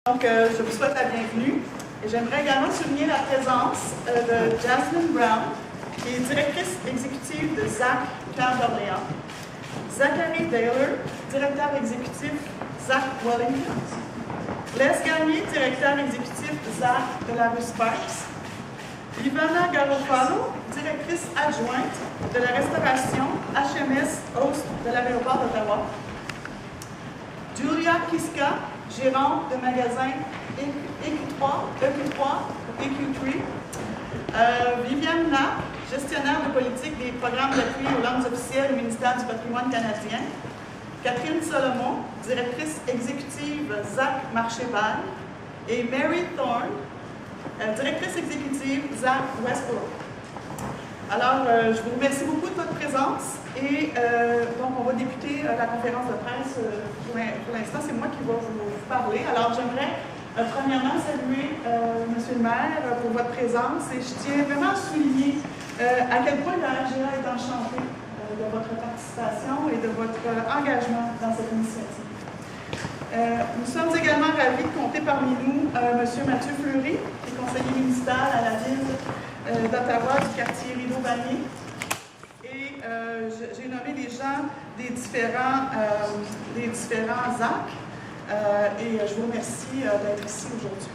Donc, je vous souhaite la bienvenue et j'aimerais également souligner la présence de Jasmine Brown, qui est directrice exécutive de ZAC Cœur d'Orléans, Zachary Taylor, directeur exécutif ZAC Wellington, Les Gagné, directeur exécutif ZAC de la rue Sparks, Ivana Garofalo, directrice adjointe de la restauration HMS Host de l'aéroport d'Ottawa, Julia Kiska, gérante de magasin EQ3, Viviane Knapp, gestionnaire de politique des programmes d'appui aux langues officielles au ministère du patrimoine canadien, Catherine Solomon, directrice exécutive ZAC Marché-Bail, et Mary Thorne, directrice exécutive ZAC Westbrook. Alors, je vous remercie beaucoup de votre présence et donc on va débuter la conférence de presse. Pour l'instant, c'est moi qui vais vous parler. Alors, j'aimerais premièrement saluer M. le maire pour votre présence et je tiens vraiment à souligner à quel point la RGA est enchantée de votre participation et de votre engagement dans cette initiative. Nous sommes également ravis de compter parmi nous M. Mathieu Fleury, qui est conseiller municipal à la ville d'Ottawa du quartier Rideau-Vanier. Et j'ai nommé les gens des différents ZAC et je vous remercie d'être ici aujourd'hui.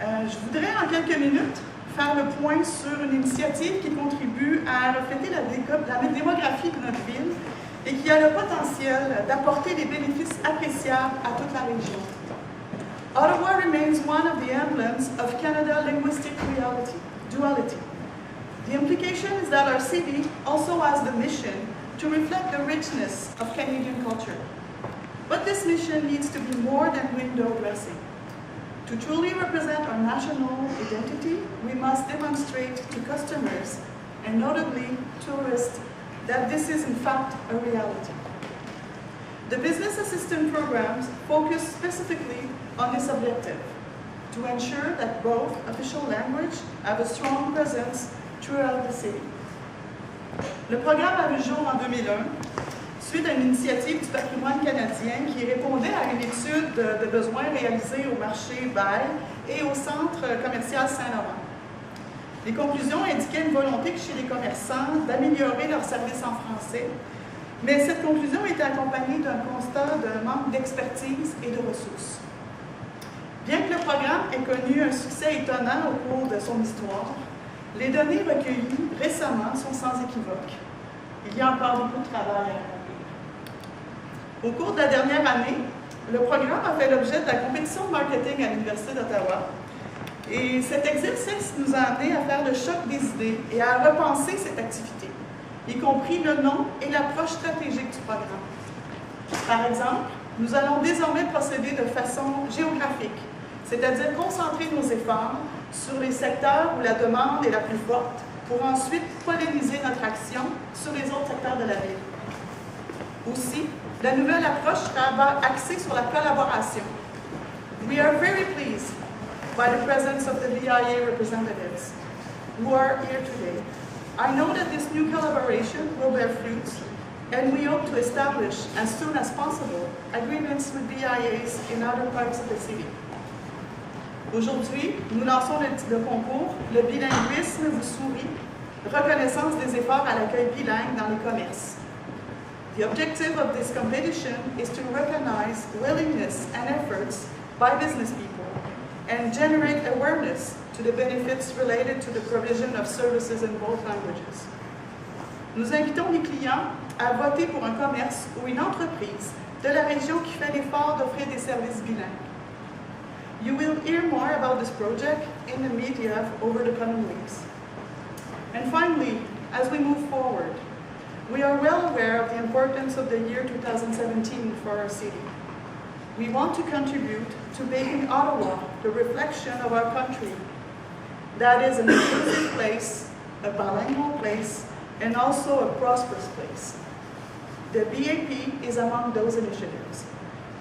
Je voudrais en quelques minutes faire le point sur une initiative qui contribue à refléter la démographie de notre ville et qui a le potentiel d'apporter des bénéfices appréciables à toute la région. Ottawa remains one of the emblems of Canada's linguistic duality. The implication is that our city also has the mission to reflect the richness of Canadian culture. But this mission needs to be more than window dressing. To truly represent our national identity, we must demonstrate to customers, and notably tourists, that this is in fact a reality. The business assistant programs focus specifically on this objective, to ensure that both official language have a strong presence throughout the city. Le programme a vu jour en 2001, suite à une initiative du patrimoine canadien qui répondait à une étude de besoins réalisée au marché Bail et au centre commercial Saint-Laurent. Les conclusions indiquaient une volonté chez les commerçants d'améliorer leurs services en français, mais cette conclusion était accompagnée d'un constat d'un manque d'expertise et de ressources. Bien que le programme ait connu un succès étonnant au cours de son histoire, les données recueillies récemment sont sans équivoque. Il y a encore beaucoup de travail à accomplir. Au cours de la dernière année, le programme a fait l'objet de la compétition de marketing à l'Université d'Ottawa. Et cet exercice nous a amené à faire le choc des idées et à repenser cette activité, y compris le nom et l'approche stratégique du programme. Par exemple, nous allons désormais procéder de façon géographique, c'est-à-dire concentrer nos efforts sur les secteurs où la demande est la plus forte, pour ensuite polliniser notre action sur les autres secteurs de la ville. Aussi, la nouvelle approche sera axée sur la collaboration. We are very pleased by the presence of the BIA representatives who are here today. I know that this new collaboration will bear fruits, and we hope to establish, as soon as possible, agreements with BIAs in other parts of the city. Aujourd'hui, nous lançons le concours « Le bilinguisme vous sourit », reconnaissance des efforts à l'accueil bilingue dans les commerces. The objective of this competition is to recognize willingness and efforts by business people and generate awareness to the benefits related to the provision of services in both languages. Nous invitons les clients à voter pour un commerce ou une entreprise de la région qui fait l'effort d'offrir des services bilingues. You will hear more about this project in the media over the coming weeks. And finally, as we move forward, we are well aware of the importance of the year 2017 for our city. We want to contribute to making Ottawa the reflection of our country. That is an inclusive place, a bilingual place, and also a prosperous place. The BAP is among those initiatives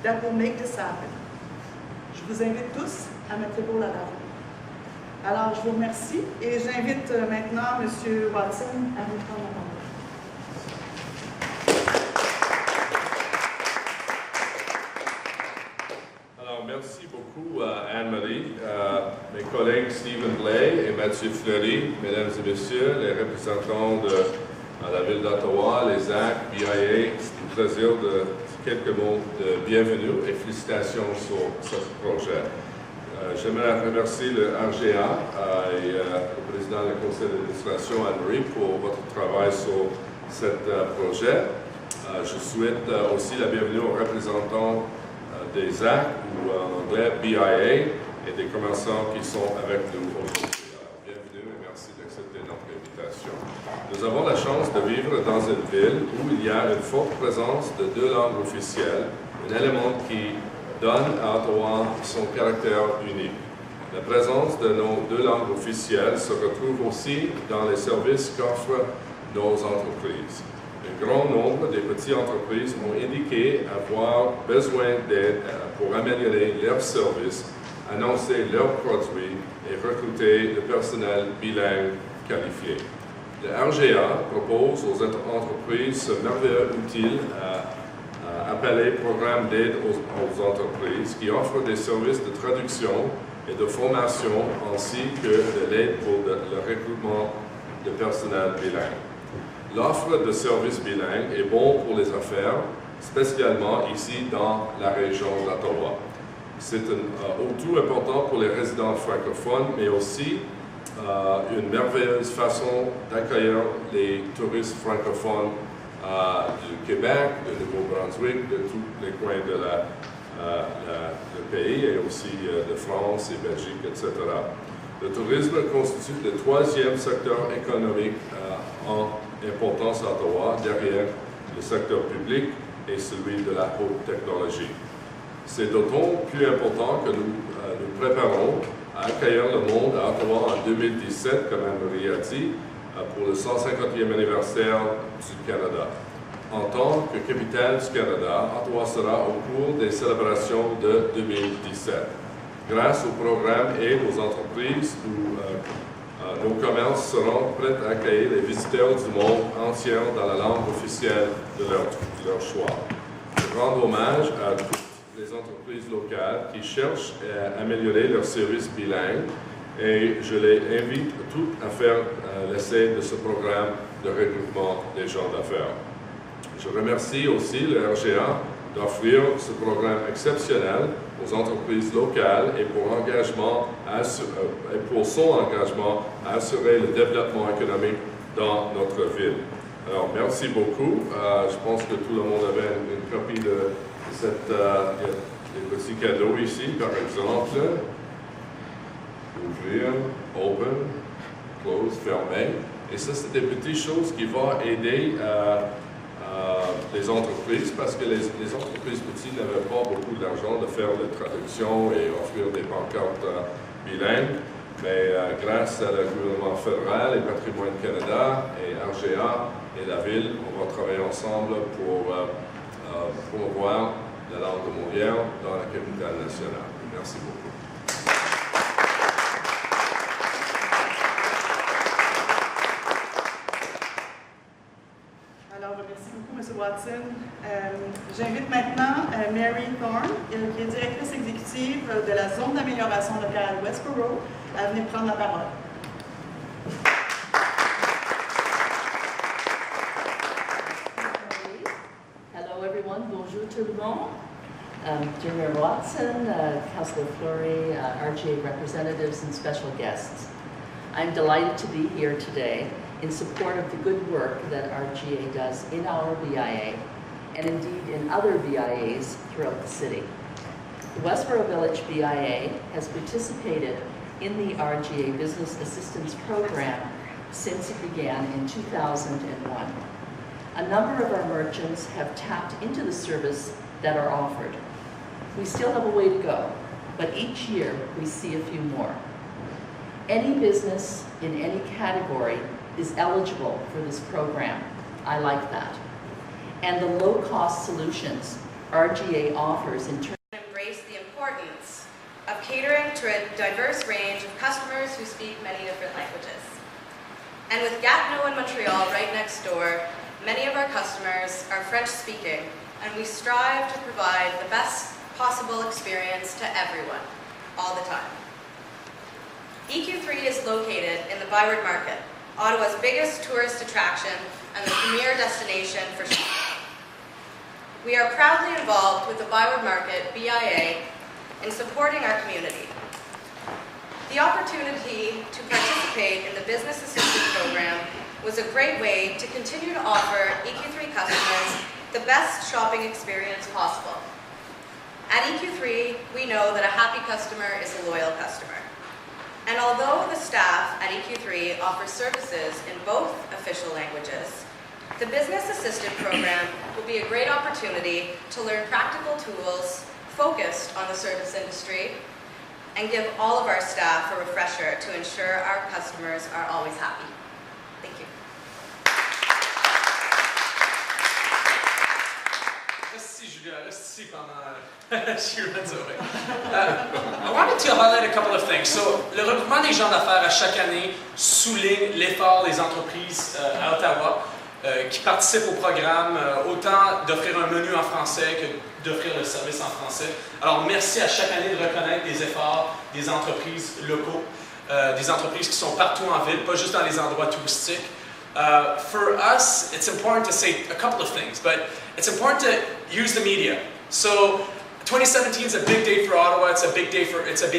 that will make this happen. Je vous invite tous à mettre l'épaule à la roue. Alors, je vous remercie et j'invite maintenant M. Watson à vous prendre la parole. Alors, merci beaucoup Stephen Blais et Mathieu Fleury, mesdames et messieurs, les représentants de la Ville d'Ottawa, les ZAC, BIA, c'est un plaisir de quelques mots de bienvenue et félicitations sur ce projet. J'aimerais remercier le RGA et le président du conseil d'administration, Anne-Marie, pour votre travail sur ce projet. Je souhaite aussi la bienvenue aux représentants des ZAC, ou en anglais BIA, et des commerçants qui sont avec nous aujourd'hui. Bienvenue et merci d'accepter notre invitation. Nous avons la chance de vivre dans une ville où il y a une forte présence de 2 langues officielles, un élément qui donne à Ottawa son caractère unique. La présence de nos 2 langues officielles se retrouve aussi dans les services qu'offrent nos entreprises. Un grand nombre des petites entreprises ont indiqué avoir besoin d'aide pour améliorer leurs services, annoncer leurs produits et recruter le personnel bilingue qualifié. Le RGA propose aux entreprises ce merveilleux outil appelé Programme d'aide aux entreprises qui offre des services de traduction et de formation ainsi que de l'aide pour le recrutement de personnel bilingue. L'offre de services bilingues est bon pour les affaires, spécialement ici dans la région d'Ottawa. C'est tout important pour les résidents francophones, mais aussi une merveilleuse façon d'accueillir les touristes francophones du Québec, de Nouveau-Brunswick, de tous les coins de le pays, et aussi de France et Belgique, etc. Le tourisme constitue le 3e secteur économique en importance à Ottawa, derrière le secteur public et celui de la haute technologie. C'est d'autant plus important que nous nous préparons à accueillir le monde à Ottawa en 2017, comme Anne-Marie a dit, pour le 150e anniversaire du Canada. En tant que capitale du Canada, Ottawa sera au cours des célébrations de 2017. Grâce au programme Aide aux entreprises, nos commerces seront prêts à accueillir les visiteurs du monde entier dans la langue officielle de leur choix. Je rends hommage à toutes les entreprises locales qui cherchent à améliorer leurs services bilingues et je les invite toutes à faire l'essai de ce programme de recrutement des gens d'affaires. Je remercie aussi le RGA d'offrir ce programme exceptionnel aux entreprises locales et pour son engagement à assurer le développement économique dans notre ville. Alors, merci beaucoup. Je pense que tout le monde avait une copie de des petits cadeaux ici, par exemple. Ouvrir, open, close, fermer. Et ça, c'est des petites choses qui vont aider les entreprises, parce que les entreprises petites n'avaient pas beaucoup d'argent de faire des traductions et offrir des pancartes bilingues. Mais grâce à le gouvernement fédéral et Patrimoine Canada et RGA et la Ville, on va travailler ensemble pour promouvoir la langue mondiale dans la capitale nationale. Merci beaucoup. Alors, merci beaucoup, M. Watson. J'invite maintenant Mary Thorne, qui est directrice exécutive de la zone d'amélioration locale Westboro, à venir prendre la parole. Hello, everyone. Bonjour tout le monde. Dear Mayor Watson, Councillor Fleury, RGA representatives, and special guests. I'm delighted to be here today in support of the good work that RGA does in our BIA and indeed in other BIAs throughout the city. The Westboro Village BIA has participated in the RGA Business Assistance Program since it began in 2001. A number of our merchants have tapped into the service that are offered. We still have a way to go, but each year we see a few more. Any business in any category is eligible for this program. I like that. And the low-cost solutions RGA offers in terms of embrace the importance of catering to a diverse range of customers who speak many different languages. And with Gatineau and Montreal right next door, many of our customers are French-speaking, and we strive to provide the best possible experience to everyone, all the time. EQ3 is located in the Byward Market, Ottawa's biggest tourist attraction and the premier destination for shopping. We are proudly involved with the Byward Market, BIA, in supporting our community. The opportunity to participate in the Business Assistant Program was a great way to continue to offer EQ3 customers the best shopping experience possible. At EQ3, we know that a happy customer is a loyal customer. And although the staff at EQ3 offers services in both official languages, the Business Assistant Program will be a great opportunity to learn practical tools focused on the service industry and give all of our staff a refresher to ensure our customers are always happy. Thank you. Merci Julia, reste ici pendant she runs away. I wanted to highlight a couple of things. So, le regroupement des gens d'affaires à chaque année souligne l'effort des entreprises à Ottawa qui participent au programme, autant d'offrir un menu en français que d'offrir le service en français. Alors, merci à chaque année de reconnaître les efforts des entreprises locaux, des entreprises qui sont partout en ville, pas juste dans les endroits touristiques. For us, it's important to say a couple of things, but it's important to use the media. So, 2017 is a big day for Ottawa, it's a big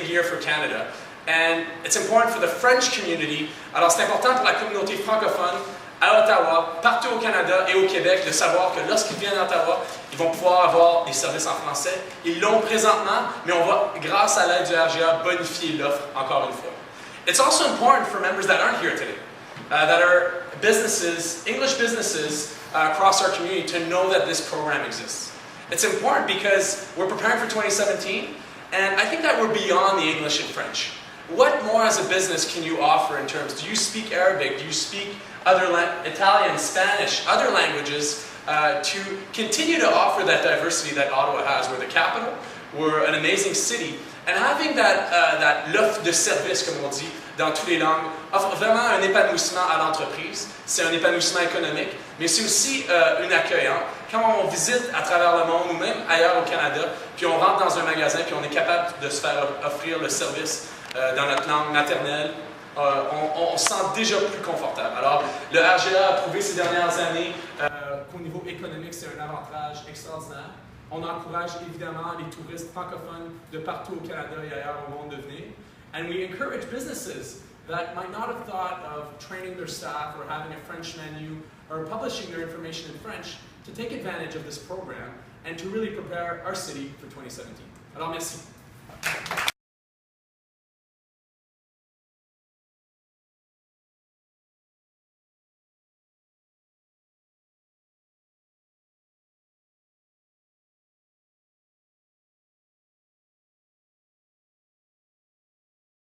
year for Canada. And it's important for the French community. Alors, c'est important pour la communauté francophone à Ottawa, partout au Canada et au Québec, de savoir que lorsqu'ils viennent à Ottawa, ils vont pouvoir avoir des services en français. Ils l'ont présentement, mais on va, grâce à l'aide du RGA, bonifier l'offre encore une fois. It's also important for members that aren't here today, that are businesses, English businesses across our community, to know that this program exists. It's important because we're preparing for 2017, and I think that we're beyond the English and French. What more as a business can you offer in terms, do you speak Arabic, do you speak Italian, Spanish, other languages, to continue to offer that diversity that Ottawa has. We're the capital, we're an amazing city, and having that l'offre de service, comme on dit, dans toutes les langues, offre vraiment un épanouissement à l'entreprise. C'est un épanouissement économique, mais c'est aussi un accueil. Hein? Quand on visite à travers le monde, ou même ailleurs au Canada, puis on rentre dans un magasin, puis on est capable de se faire offrir le service dans notre langue maternelle, on se sent déjà plus confortable. Alors, le RGA a prouvé ces dernières années qu'au niveau économique, c'est un avantage extraordinaire. On encourage évidemment les touristes francophones de partout au Canada et ailleurs au monde de venir. And we encourage businesses that might not have thought of training their staff or having a French menu or publishing their information in French to take advantage of this program and to really prepare our city for 2017. Alors, merci.